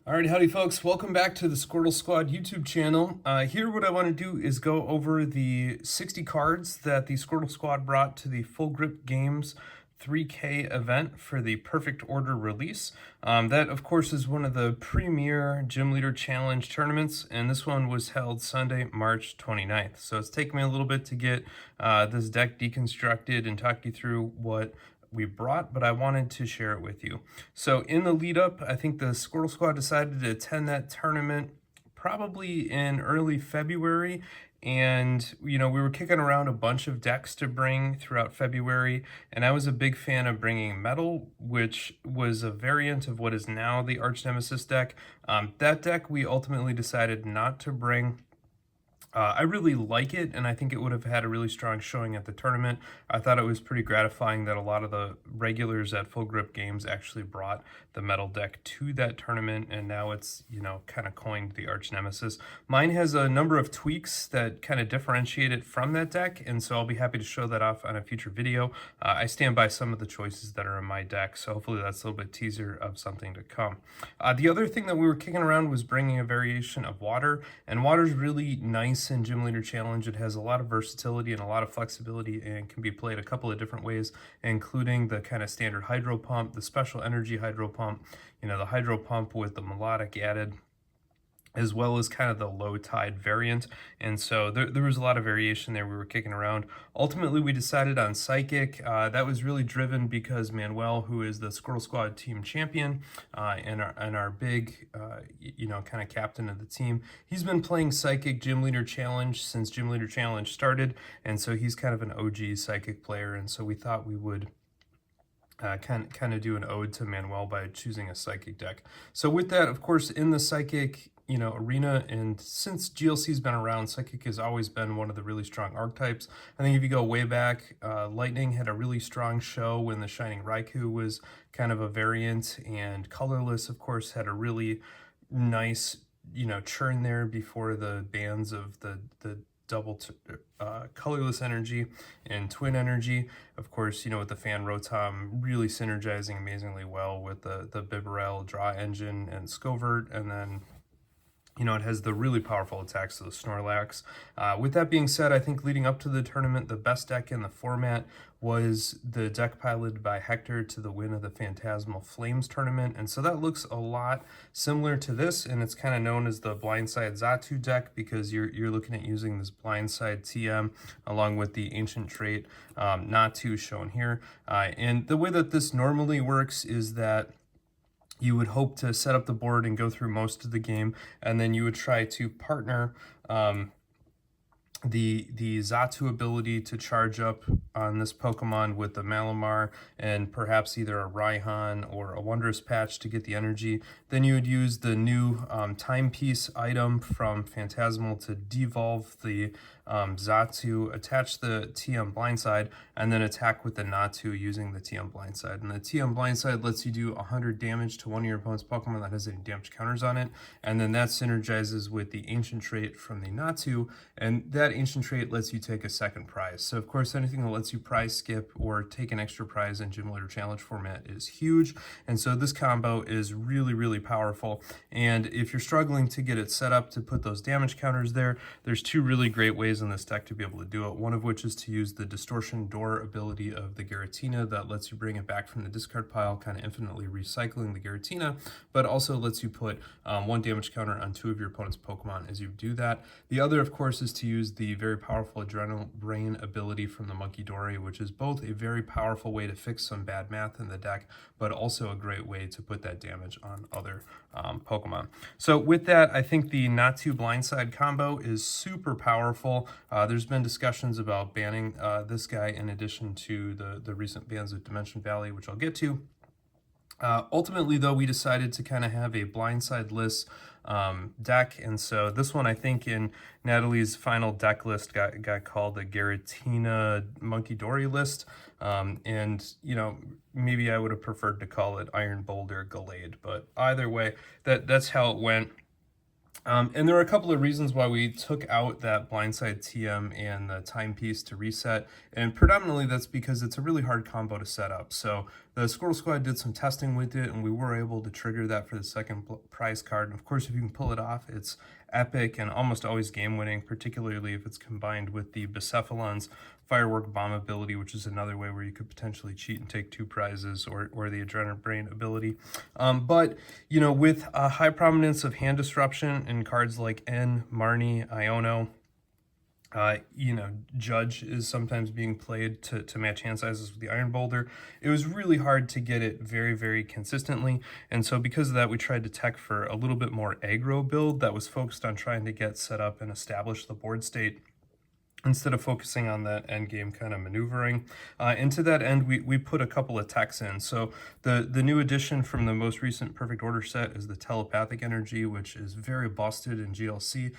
Alright, howdy folks. Welcome back to the Squirtle Squad YouTube channel. Here what I want to do is go over the 60 cards that the Squirtle Squad brought to the Full Grip Games 3K event for the Perfect Order release. That, of course, is one of the premier Gym Leader Challenge tournaments, and this one was held Sunday, March 29th. So it's taken me a little bit to get this deck deconstructed and talk you through what we brought, but I wanted to share it with you. So in the lead up, I think the Squirtle Squad decided to attend that tournament probably in early February. And, we were kicking around a bunch of decks to bring throughout February. And I was a big fan of bringing Metal, which was a variant of what is now the Arch Nemesis deck. That deck we ultimately decided not to bring. I really like it, and I think it would have had a really strong showing at the tournament. I thought it was pretty gratifying that a lot of the regulars at Full Grip Games actually brought the metal deck to that tournament, and now it's, kind of coined the Arch Nemesis. Mine has a number of tweaks that kind of differentiate it from that deck, and so I'll be happy to show that off on a future video. I stand by some of the choices that are in my deck, so hopefully that's a little bit teaser of something to come. The other thing that we were kicking around was bringing a variation of water, and water's really nice in Gym Leader Challenge. It has a lot of versatility and a lot of flexibility and can be played a couple of different ways, including the kind of standard hydro pump, the special energy hydro pump, the hydro pump with the melodic added, as well as kind of the low tide variant. And so there was a lot of variation there we were kicking around. Ultimately, we decided on Psychic. That was really driven because Manuel, who is the Squirtle Squad team champion and our big, kind of captain of the team, he's been playing Psychic Gym Leader Challenge since Gym Leader Challenge started. And so he's kind of an OG Psychic player. And so we thought we would kind of do an ode to Manuel by choosing a Psychic deck. So with that, of course, in the Psychic arena, and since GLC's been around, Psychic has always been one of the really strong archetypes. I think if you go way back, Lightning had a really strong show when the Shining Raikou was kind of a variant, and Colorless, of course, had a really nice, churn there before the bans of the double colorless energy and twin energy. Of course, with the fan Rotom really synergizing amazingly well with the Bibarel draw engine and Scovert, and then it has the really powerful attacks of the Snorlax. With that being said, I think leading up to the tournament, the best deck in the format was the deck piloted by Hector to the win of the Phantasmal Flames tournament. And so that looks a lot similar to this, and it's kind of known as the Blindside Xatu deck because you're looking at using this Blindside TM along with the Ancient Trait Natu shown here. And the way that this normally works is that you would hope to set up the board and go through most of the game, and then you would try to partner the Xatu ability to charge up on this Pokemon with the Malamar and perhaps either a Raihan or a Wondrous Patch to get the energy. Then you would use the new Timepiece item from Phantasmal to devolve the Xatu, attach the TM Blindside, and then attack with the Natu using the TM Blindside. And the TM Blindside lets you do 100 damage to one of your opponent's Pokemon that has any damage counters on it, and then that synergizes with the Ancient Trait from the Natu, and that Ancient Trait lets you take a second prize. So of course anything that lets you prize skip or take an extra prize in Gym Leader Challenge format is huge, and so this combo is really, really powerful. And if you're struggling to get it set up to put those damage counters there, there's two really great ways in this deck to be able to do it. One of which is to use the Distortion Door ability of the Giratina that lets you bring it back from the discard pile, kind of infinitely recycling the Giratina, but also lets you put one damage counter on two of your opponent's Pokemon as you do that. The other, of course, is to use the very powerful Adrenal Brain ability from the Monkey Dory, which is both a very powerful way to fix some bad math in the deck, but also a great way to put that damage on other Pokemon. So with that, I think the Natu Blindside combo is super powerful. There's been discussions about banning this guy in addition to the recent bans of Dimension Valley, which I'll get to. Ultimately, though, we decided to kind of have a blindside-less deck, and so this one, I think, in Natalie's final deck list got called the Giratina Monkey Dory list, and, maybe I would have preferred to call it Iron Boulder Gallade, but either way, that's how it went. And there are a couple of reasons why we took out that blindside TM and the timepiece to reset, and predominantly that's because it's a really hard combo to set up. So the Squirtle Squad did some testing with it, and we were able to trigger that for the second prize card. And of course, if you can pull it off, it's epic and almost always game-winning, particularly if it's combined with the Bicephalon's Firework Bomb ability, which is another way where you could potentially cheat and take 2 prizes, or the Adrenaline Brain ability. But, you know, with a high prominence of hand disruption in cards like N, Marnie, Iono, you know, Judge is sometimes being played to match hand sizes with the Iron Boulder. It was really hard to get it very, very consistently. And so because of that, we tried to tech for a little bit more aggro build that was focused on trying to get set up and establish the board state, instead of focusing on that end game kind of maneuvering. And to that end, we put a couple of techs in. So the new addition from the most recent Perfect Order set is the Telepathic Energy, which is very busted in GLC.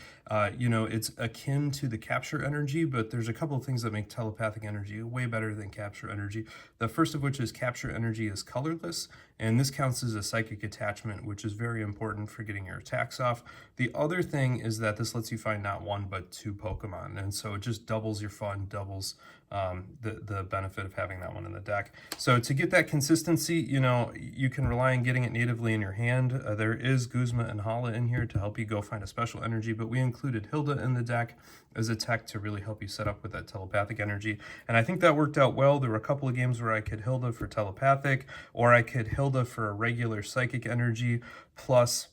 You know, it's akin to the Capture Energy, but there's a couple of things that make Telepathic Energy way better than Capture Energy. The first of which is Capture Energy is colorless, and this counts as a psychic attachment, which is very important for getting your attacks off. The other thing is that this lets you find not 1 but 2 Pokemon, and so it just doubles your fun, doubles the benefit of having that one in the deck. So to get that consistency, you know, you can rely on getting it natively in your hand. There is Guzma and Hala in here to help you go find a special energy, but we included Hilda in the deck as a tech to really help you set up with that Telepathic Energy. And I think that worked out well. There were a couple of games where I could Hilda for Telepathic, or I could Hilda for a regular Psychic Energy, plus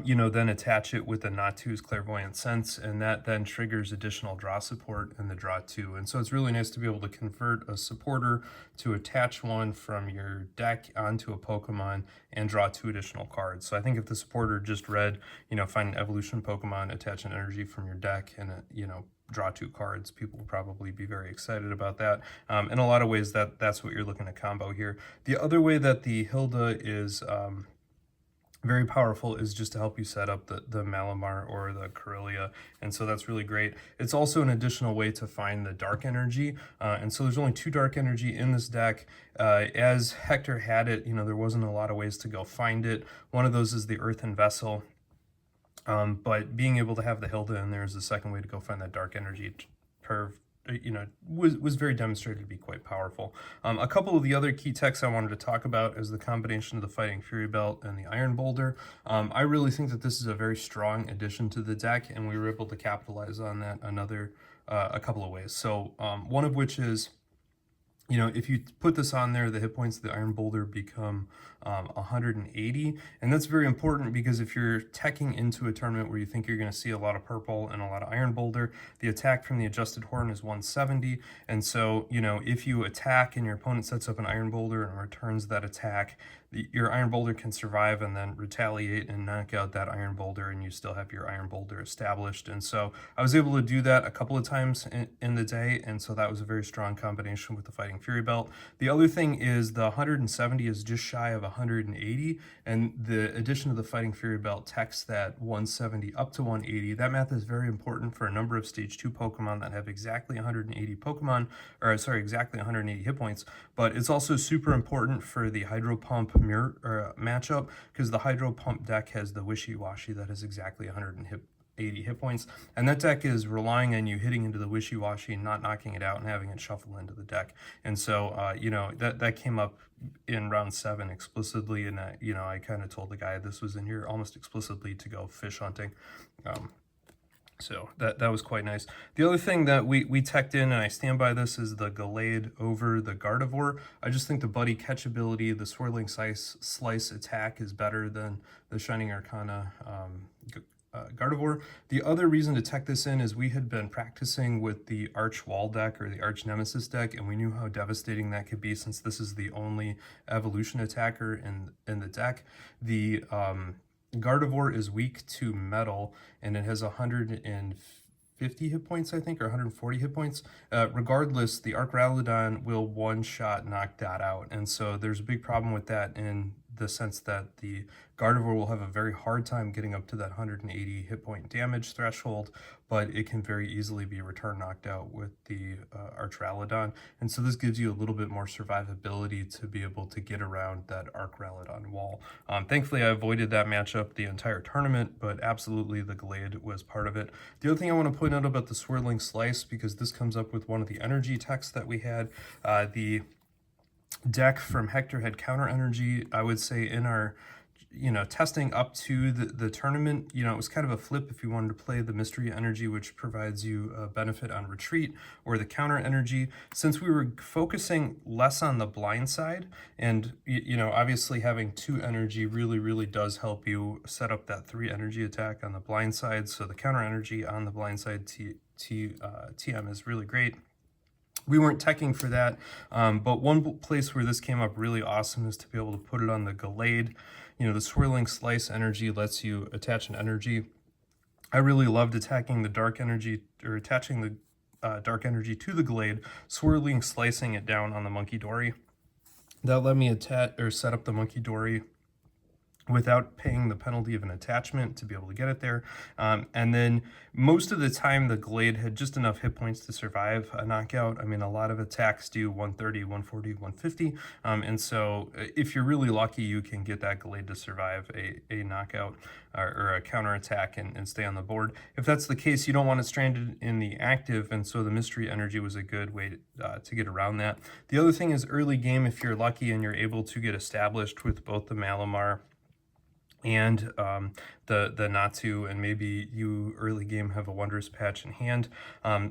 you know, then attach it with the Natu's Clairvoyant Sense, and that then triggers additional draw support in the draw 2. And so it's really nice to be able to convert a supporter to attach one from your deck onto a Pokemon and draw 2 additional cards. So I think if the supporter just read, you know, find an evolution Pokemon, attach an energy from your deck, and, you know, draw 2 cards, people will probably be very excited about that. In a lot of ways, that's what you're looking to combo here. The other way that the Hilda is very powerful is just to help you set up the Malamar or the Corellia, and so that's really great. It's also an additional way to find the dark energy, and so there's only 2 dark energy in this deck. As Hector had it, you know, there wasn't a lot of ways to go find it. One of those is the Earthen Vessel, but being able to have the Hilda in there is the second way to go find that dark energy curve, you know, was very demonstrated to be quite powerful. A couple of the other key techs I wanted to talk about is the combination of the Fighting Fury Belt and the Iron Boulder. I really think that this is a very strong addition to the deck, and we were able to capitalize on that a couple of ways. So one of which is, you know, if you put this on there, the hit points of the Iron Boulder become 180, and that's very important because if you're teching into a tournament where you think you're going to see a lot of purple and a lot of Iron Boulder, the attack from the Adjusted Horn is 170, and so, you know, if you attack and your opponent sets up an Iron Boulder and returns that attack, your Iron Boulder can survive and then retaliate and knock out that Iron Boulder, and you still have your Iron Boulder established. And so I was able to do that a couple of times in the day, and so that was a very strong combination with the Fighting Fury Belt. The other thing is the 170 is just shy of 180, and the addition of the Fighting Fury Belt techs that 170 up to 180. That math is very important for a number of Stage 2 Pokemon that have exactly 180 Pokemon, or sorry, exactly 180 hit points, but it's also super important for the Hydro Pump mirror matchup, because the Hydro Pump deck has the Wishy-Washy that is exactly 180 hit points, and that deck is relying on you hitting into the Wishy-Washy and not knocking it out and having it shuffle into the deck. And so you know, that came up in round 7 explicitly, and you know, I kind of told the guy this was in here almost explicitly to go fish hunting. So that was quite nice. The other thing that we teched in, and I stand by this, is the Gallade over the Gardevoir. I just think the Buddy catch ability, the Swirling Slice attack is better than the Shining Arcana Gardevoir. The other reason to tech this in is we had been practicing with the Arch Wall deck or the Arch Nemesis deck, and we knew how devastating that could be since this is the only evolution attacker in the deck. The Gardevoir is weak to metal, and it has 150 hit points, I think, or 140 hit points. Regardless, the Arc Ralladon will one-shot knock that out, and so there's a big problem with that in the sense that the Gardevoir will have a very hard time getting up to that 180 hit point damage threshold, but it can very easily be return knocked out with the Archralodon. And so this gives you a little bit more survivability to be able to get around that Archralodon wall. Thankfully, I avoided that matchup the entire tournament, but absolutely the Glade was part of it. The other thing I want to point out about the Swirling Slice, because this comes up with one of the energy texts that we had, the deck from Hector had counter energy. I would say in our testing up to the tournament, it was kind of a flip if you wanted to play the mystery energy, which provides you a benefit on retreat, or the counter energy. Since we were focusing less on the blind side, and obviously having 2 energy really does help you set up that 3 energy attack on the blind side. So the counter energy on the blind side TM is really great. We weren't teching for that, but one place where this came up really awesome is to be able to put it on the Glade. The Swirling Slice energy lets you attach an energy. I really loved attacking the dark energy, or attaching the dark energy to the Glade, swirling, slicing it down on the Munkidori. That let me attach or set up the Munkidori without paying the penalty of an attachment to be able to get it there. And then most of the time, the Glade had just enough hit points to survive a knockout. I mean, a lot of attacks do 130, 140, 150. And so if you're really lucky, you can get that Glade to survive a knockout or a counterattack and stay on the board. If that's the case, you don't want it stranded in the active, and so the mystery energy was a good way to get around that. The other thing is early game, if you're lucky and you're able to get established with both the Malamar and the Natu, and maybe you early game have a Wondrous Patch in hand.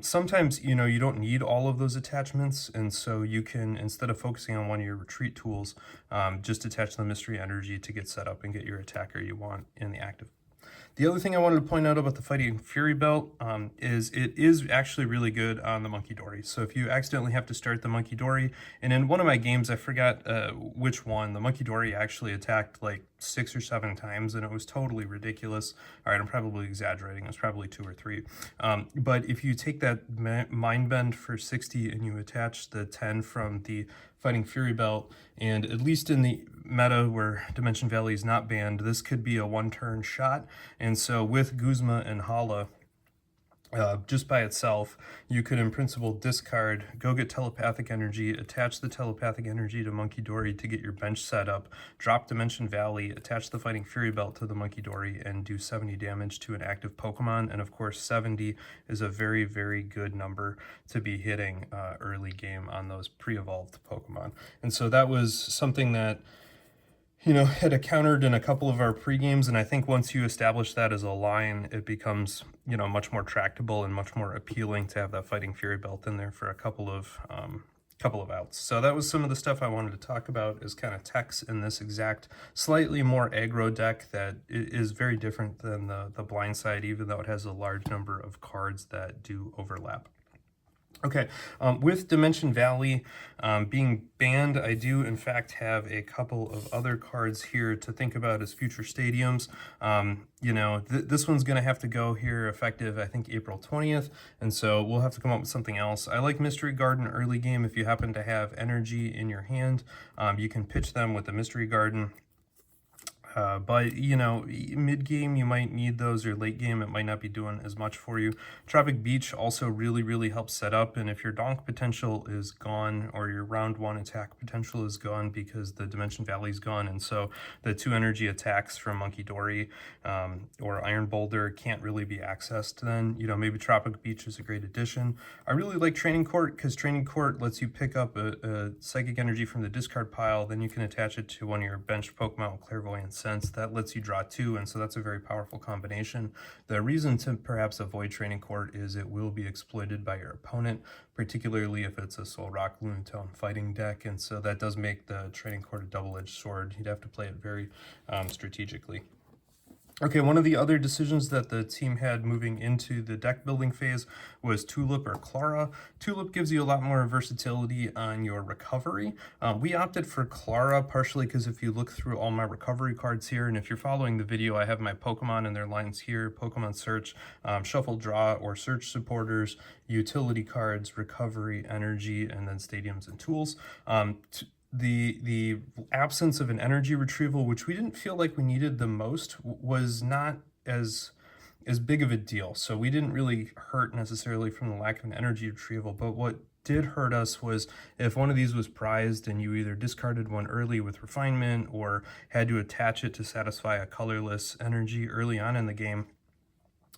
Sometimes, you don't need all of those attachments, and so you can, instead of focusing on one of your retreat tools, just attach the mystery energy to get set up and get your attacker you want in the active. The other thing I wanted to point out about the Fighting Fury Belt is it is actually really good on the Munkidori. So if you accidentally have to start the Munkidori, and in one of my games, I forgot which one, the Munkidori actually attacked like 6 or 7 times, and it was totally ridiculous. All right, I'm probably exaggerating. It was probably 2 or 3. But if you take that Mind Bend for 60 and you attach the 10 from the Fighting Fury Belt, and at least in the meta where Dimension Valley is not banned, this could be a 1-turn shot. And so with Guzma and Hala, just by itself, you could in principle discard, go get telepathic energy, attach the telepathic energy to Munkidori to get your bench set up, drop Dimension Valley, attach the Fighting Fury Belt to the Munkidori, and do 70 damage to an active Pokemon. And of course, 70 is a very good number to be hitting early game on those pre-evolved Pokemon. And so that was something that had encountered in a couple of our pre-games, and I think once you establish that as a line, it becomes, much more tractable and much more appealing to have that Fighting Fury Belt in there for a couple of outs. So that was some of the stuff I wanted to talk about as kind of techs in this exact slightly more aggro deck that is very different than the blind side, even though it has a large number of cards that do overlap. Okay, with Dimension Valley being banned, I do in fact have a couple of other cards here to think about as future stadiums. This one's going to have to go here effective, I think, April 20th, and so we'll have to come up with something else. I like Mystery Garden early game. If you happen to have energy in your hand, you can pitch them with the Mystery Garden. But mid-game you might need those, or late game it might not be doing as much for you. Tropic Beach also really helps set up, and if your donk potential is gone, or your round 1 attack potential is gone because the Dimension Valley is gone, and so the 2 energy attacks from Munkidori or Iron Boulder can't really be accessed, then maybe Tropic Beach is a great addition. I really like Training Court, because Training Court lets you pick up a psychic energy from the discard pile, then you can attach it to one of your benched Pokemon with Clairvoyance. That lets you draw 2, and so that's a very powerful combination. The reason to perhaps avoid Training Court is it will be exploited by your opponent, particularly if it's a Soul Rock Lunatone fighting deck, and so that does make the Training Court a double-edged sword. You'd have to play it very strategically. Okay, one of the other decisions that the team had moving into the deck building phase was Tulip or Clara. Tulip gives you a lot more versatility on your recovery. We opted for Clara partially because if you look through all my recovery cards here, and if you're following the video, I have my Pokemon and their lines here: Pokemon Search, Shuffle, Draw, or Search supporters, utility cards, recovery, energy, and then stadiums and tools. the absence of an energy retrieval, which we didn't feel like we needed the most, was not as big of a deal. So we didn't really hurt necessarily from the lack of an energy retrieval. But what did hurt us was if one of these was prized and you either discarded one early with refinement or had to attach it to satisfy a colorless energy early on in the game,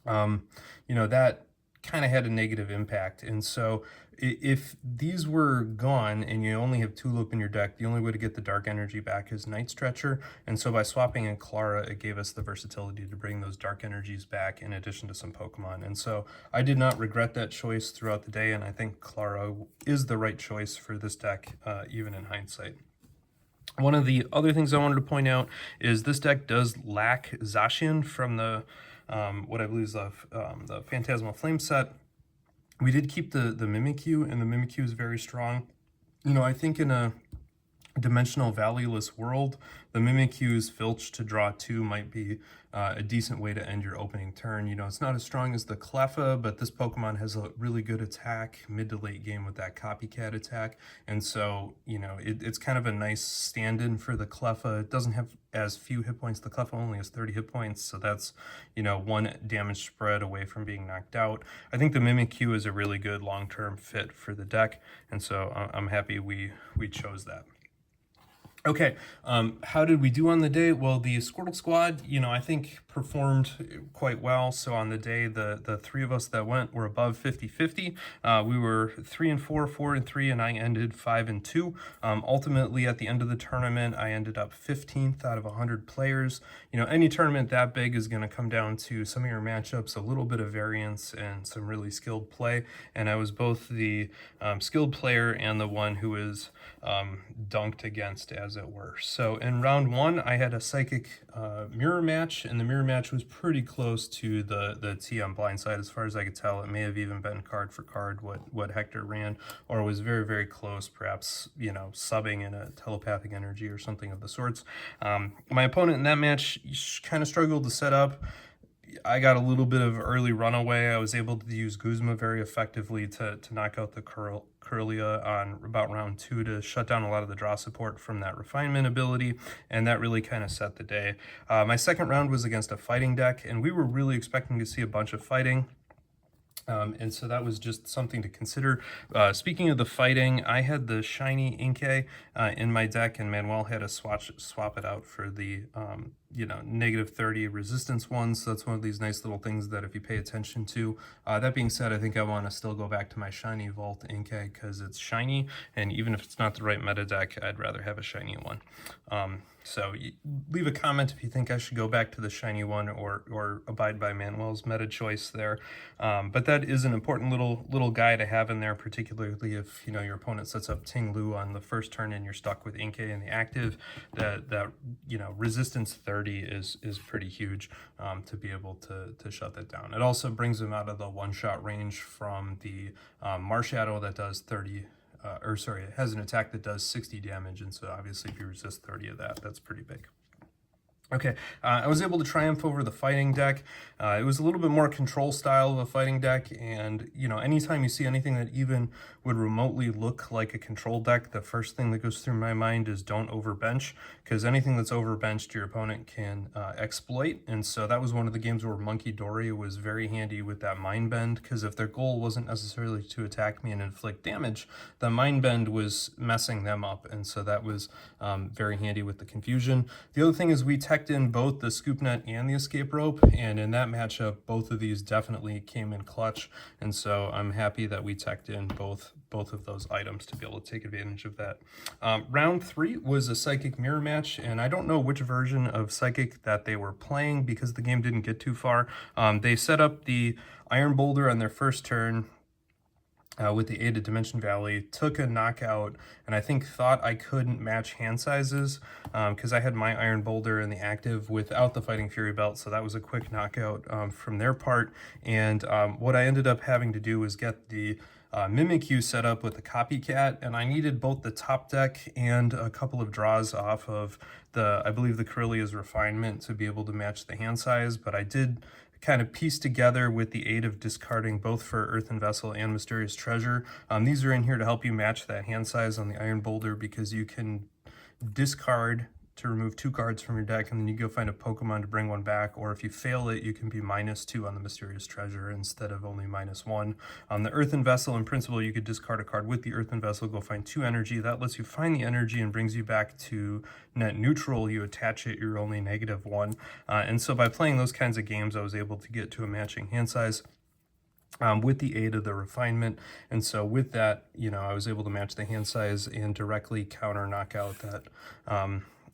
that kind of had a negative impact. And so if these were gone and you only have Tulip in your deck, the only way to get the dark energy back is Night Stretcher. And so by swapping in Clara, it gave us the versatility to bring those dark energies back in addition to some Pokemon. And so I did not regret that choice throughout the day, and I think Clara is the right choice for this deck, even in hindsight. One of the other things I wanted to point out is this deck does lack Zacian from the what I believe is the Phantasmal Flame set. We did keep the Mimikyu, and the Mimikyu is very strong. I think in a dimensional valueless world, the Mimikyu's Filch to draw 2 might be a decent way to end your opening turn. It's not as strong as the Cleffa, but this Pokemon has a really good attack mid to late game with that copycat attack. And so, it's kind of a nice stand-in for the Cleffa. It doesn't have as few hit points. The Cleffa only has 30 hit points, so that's, 1 damage spread away from being knocked out. I think the Mimikyu is a really good long-term fit for the deck, and so I'm happy we chose that. Okay, how did we do on the day? Well, the Squirtle Squad, I think performed quite well. So on the day, the three of us that went were above 50-50. We were 3-4, 4-3, and I ended 5-2. Ultimately, at the end of the tournament, I ended up 15th out of 100 players. Any tournament that big is going to come down to some of your matchups, a little bit of variance, and some really skilled play. And I was both the skilled player and the one who was dunked against, as it were. So in round 1, I had a Psychic mirror match, and the mirror match was pretty close to the T on Blindside. As far as I could tell, it may have even been card for card what Hector ran, or was very, very close, perhaps, subbing in a telepathic energy or something of the sorts. My opponent in that match kind of struggled to set up. I got a little bit of early runaway. I was able to use Guzma very effectively to knock out the Curlia on about round 2 to shut down a lot of the draw support from that refinement ability, and that really kind of set the day. My second round was against a fighting deck, and we were really expecting to see a bunch of fighting. And so that was just something to consider. Speaking of the fighting, I had the shiny Inkay in my deck, and Manuel had to swap it out for the negative 30 resistance ones. So that's one of these nice little things that if you pay attention to. That being said, I think I want to still go back to my shiny Vault Inkay because it's shiny, and even if it's not the right meta deck, I'd rather have a shiny one. So leave a comment if you think I should go back to the shiny one or abide by Manuel's meta choice there. But that is an important little guy to have in there, particularly if your opponent sets up Ting Lu on the first turn and you're stuck with Inkay in the active. That resistance 30 is pretty huge to be able to shut that down. It also brings him out of the one-shot range from the Marshadow that does 30. It has an attack that does 60 damage, and so obviously if you resist 30 of that, that's pretty big. Okay, I was able to triumph over the fighting deck. It was a little bit more control style of a fighting deck, and anytime you see anything that even would remotely look like a control deck, the first thing that goes through my mind is don't overbench, because anything that's overbenched your opponent can exploit. And so that was one of the games where Monkey Dory was very handy with that Mind Bend, because if their goal wasn't necessarily to attack me and inflict damage, the Mind Bend was messing them up, and so that was very handy with the confusion. The other thing is we teched in both the Scoop Net and the Escape Rope, and in that matchup, both of these definitely came in clutch, and so I'm happy that we teched in both of those items to be able to take advantage of that. Round 3 was a Psychic Mirror match, and I don't know which version of Psychic that they were playing because the game didn't get too far. They set up the Iron Boulder on their first turn, with the aid of Dimension Valley, took a knockout, and I think thought I couldn't match hand sizes because I had my Iron Boulder in the active without the Fighting Fury Belt, so that was a quick knockout from their part. And what I ended up having to do was get the Mimikyu set up with the Copycat, and I needed both the top deck and a couple of draws off of I believe the Corellia's Refinement to be able to match the hand size, but I did kind of pieced together with the aid of discarding both for Earthen Vessel and Mysterious Treasure. These are in here to help you match that hand size on the Iron Boulder, because you can discard to remove 2 cards from your deck, and then you go find a Pokemon to bring 1 back, or if you fail it, you can be -2 on the Mysterious Treasure instead of only -1. On the Earthen Vessel, in principle, you could discard a card with the Earthen Vessel, go find 2 energy. That lets you find the energy and brings you back to net neutral. You attach it, you're only -1. And so by playing those kinds of games, I was able to get to a matching hand size. With the aid of the refinement. And so with that, I was able to match the hand size and directly counter knock out that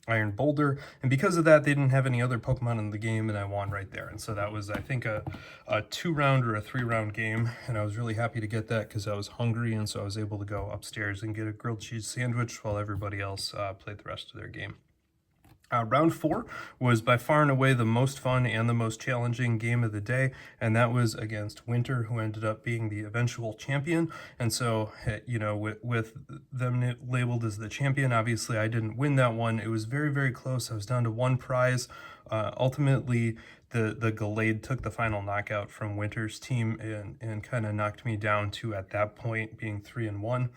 Iron Boulder. And because of that, they didn't have any other Pokemon in the game, and I won right there. And so that was, I think, a 2-round or a 3-round game. And I was really happy to get that because I was hungry. And so I was able to go upstairs and get a grilled cheese sandwich while everybody else played the rest of their game. Round 4 was by far and away the most fun and the most challenging game of the day, and that was against Winter, who ended up being the eventual champion. And so, with them labeled as the champion, obviously I didn't win that one. It was very, very close. I was down to 1 prize. Ultimately, the Gallade took the final knockout from Winter's team and kind of knocked me down to, at that point, being 3-1.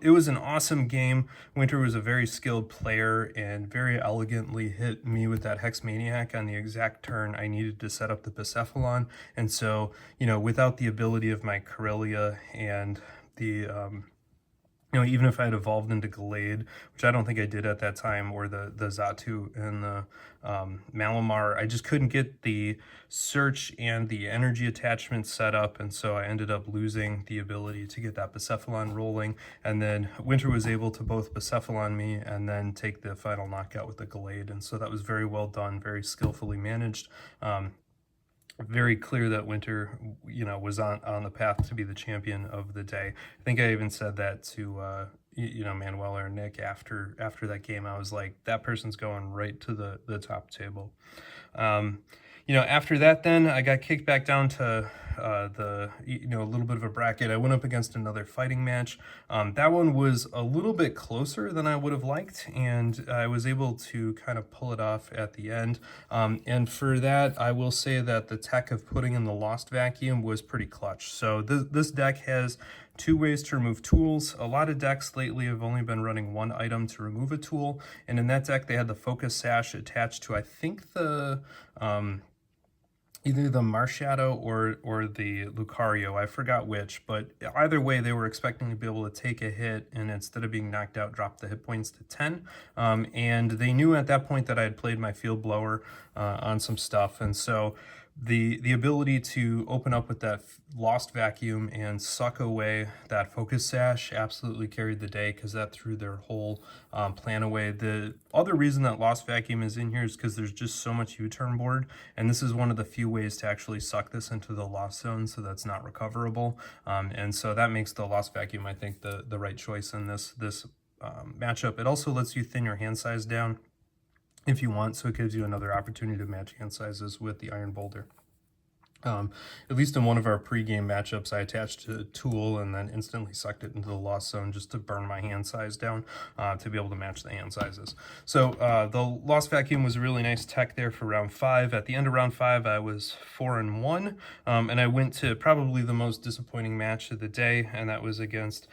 It was an awesome game. Winter was a very skilled player and very elegantly hit me with that Hex Maniac on the exact turn I needed to set up the Bucephalon. And so, without the ability of my Corellia and the even if I had evolved into Gallade, which I don't think I did at that time, or the Xatu and the Malamar, I just couldn't get the search and the energy attachment set up, and so I ended up losing the ability to get that Bucephalon rolling. And then Winter was able to both Bucephalon me and then take the final knockout with the Gallade, and so that was very well done, very skillfully managed. Very clear that Winter, was on the path to be the champion of the day. I think I even said that to, Manuel or Nick after that game. I was like, that person's going right to the top table. After that, then I got kicked back down to a little bit of a bracket. I went up against another fighting match. That one was a little bit closer than I would have liked, and I was able to kind of pull it off at the end. And for that, I will say that the tech of putting in the Lost Vacuum was pretty clutch. So this deck has 2 ways to remove tools. A lot of decks lately have only been running 1 item to remove a tool, and in that deck they had the Focus Sash attached to, I think, the either the Marshadow or the Lucario, I forgot which, but either way, they were expecting to be able to take a hit and instead of being knocked out, drop the hit points to 10. And they knew at that point that I had played my Field Blower on some stuff, and so the ability to open up with that Lost Vacuum and suck away that Focus Sash absolutely carried the day, because that threw their whole plan away. The other reason that Lost Vacuum is in here is because there's just so much U-turn board, and this is one of the few ways to actually suck this into the Lost Zone so that's not recoverable. And so that makes the Lost Vacuum, I think, the right choice in this matchup. It also lets you thin your hand size down if you want, so it gives you another opportunity to match hand sizes with the Iron Boulder. At least in one of our pre-game matchups, I attached a tool and then instantly sucked it into the Lost Zone just to burn my hand size down to be able to match the hand sizes. So the Lost Vacuum was a really nice tech there for round 5. At the end of round 5, I was 4-1, and I went to probably the most disappointing match of the day, and that was against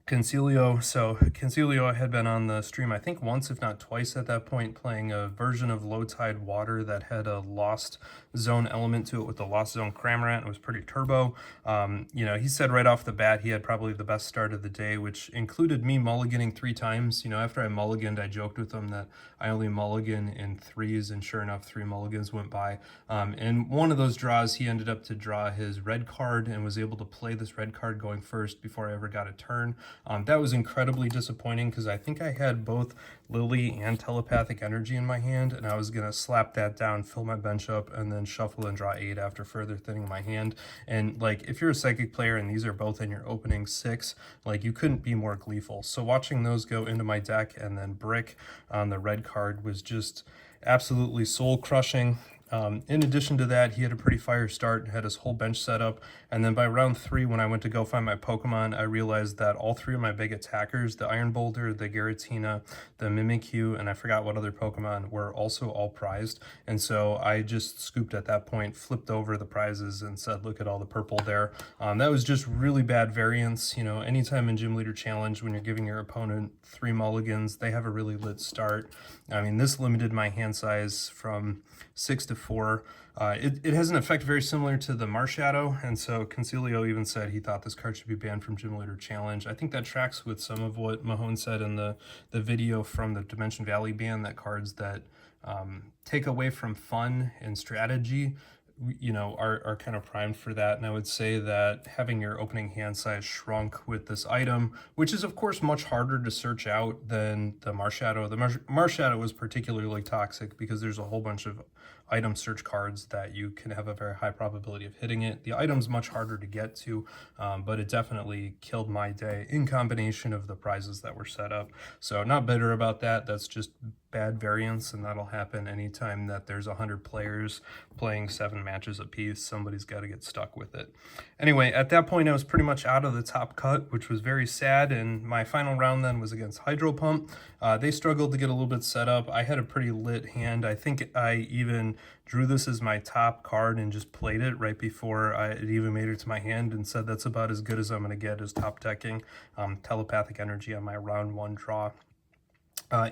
Concilio. So Concilio had been on the stream, I think, once, if not twice at that point, playing a version of Low Tide Water that had a Lost Zone element to it with the Lost Zone Cramorant. It was pretty turbo. He said right off the bat he had probably the best start of the day, which included me mulliganing 3 times. After I mulliganed, I joked with him that I only mulligan in 3s, and sure enough, 3 mulligans went by. And one of those draws, he ended up to draw his red card and was able to play this red card going first before I ever got a turn. That was incredibly disappointing because I think I had both Lily and Telepathic Energy in my hand, and I was going to slap that down, fill my bench up, and then shuffle and draw 8 after further thinning my hand. And if you're a Psychic player and these are both in your opening 6, you couldn't be more gleeful. So watching those go into my deck and then brick on the red card was just absolutely soul crushing. In addition to that, he had a pretty fire start and had his whole bench set up. And then by round 3, when I went to go find my Pokemon, I realized that all 3 of my big attackers, the Iron Boulder, the Giratina, the Mimikyu, and I forgot what other Pokemon, were also all prized. And so I just scooped at that point, flipped over the prizes and said, look at all the purple there. That was just really bad variance. You know, anytime in Gym Leader Challenge, when you're giving your opponent 3 mulligans, they have a really lit start. I mean, this limited my hand size from 6 to 4. It has an effect very similar to the Marshadow, and so Concilio even said he thought this card should be banned from Gym Leader Challenge. I think that tracks with some of what Mahone said in the video from the Dimension Valley ban, that cards that take away from fun and strategy, you know, are kind of primed for that. And I would say that having your opening hand size shrunk with this item, which is of course much harder to search out than the Marshadow. The Marshadow was particularly toxic because there's a whole bunch of item search cards that you can have a very high probability of hitting it. The item's much harder to get to, but it definitely killed my day in combination of the prizes that were set up. So not bitter about that. That's just bad variance, and that'll happen anytime that there's 100 players playing 7 matches apiece. Somebody's got to get stuck with it. Anyway, at that point I was pretty much out of the top cut, which was very sad, and my final round then was against Hydro Pump. They struggled to get a little bit set up. I had a pretty lit hand. I think I even drew this as my top card and just played it right before it even made it to my hand and said that's about as good as I'm going to get as top decking Telepathic Energy on my round 1 draw.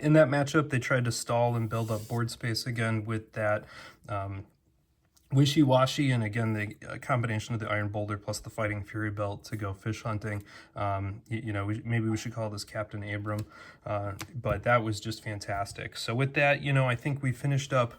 In that matchup, they tried to stall and build up board space again with that Wishy-Washy, and again, the combination of the Iron Boulder plus the Fighting Fury Belt to go fish hunting. You know, maybe we should call this Captain Abram, but that was just fantastic. So with that, you know, I think we finished up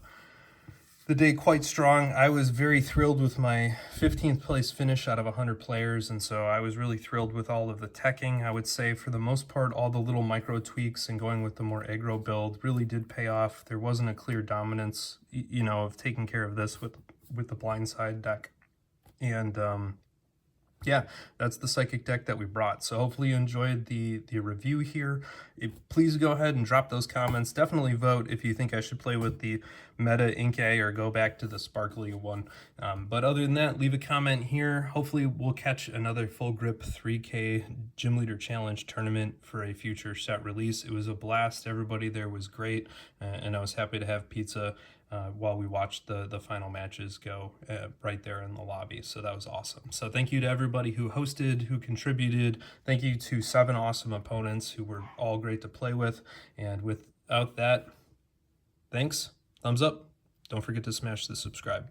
the day quite strong. I was very thrilled with my 15th place finish out of 100 players, and so I was really thrilled with all of the teching. I would say for the most part, all the little micro tweaks and going with the more aggro build really did pay off. There wasn't a clear dominance, you know, of taking care of this with the blindside deck. And yeah, that's the Psychic deck that we brought. So hopefully you enjoyed the review here. Please go ahead and drop those comments. Definitely vote if you think I should play with the Meta Inkay or go back to the Sparkly one. But other than that, leave a comment here. Hopefully we'll catch another Full Grip 3K Gym Leader Challenge tournament for a future set release. It was a blast. Everybody there was great, and I was happy to have pizza while we watched the final matches go right there in the lobby. So that was awesome. So thank you to everybody who hosted, who contributed. Thank you to 7 awesome opponents who were all great to play with. And without that, thanks. Thumbs up. Don't forget to smash the subscribe.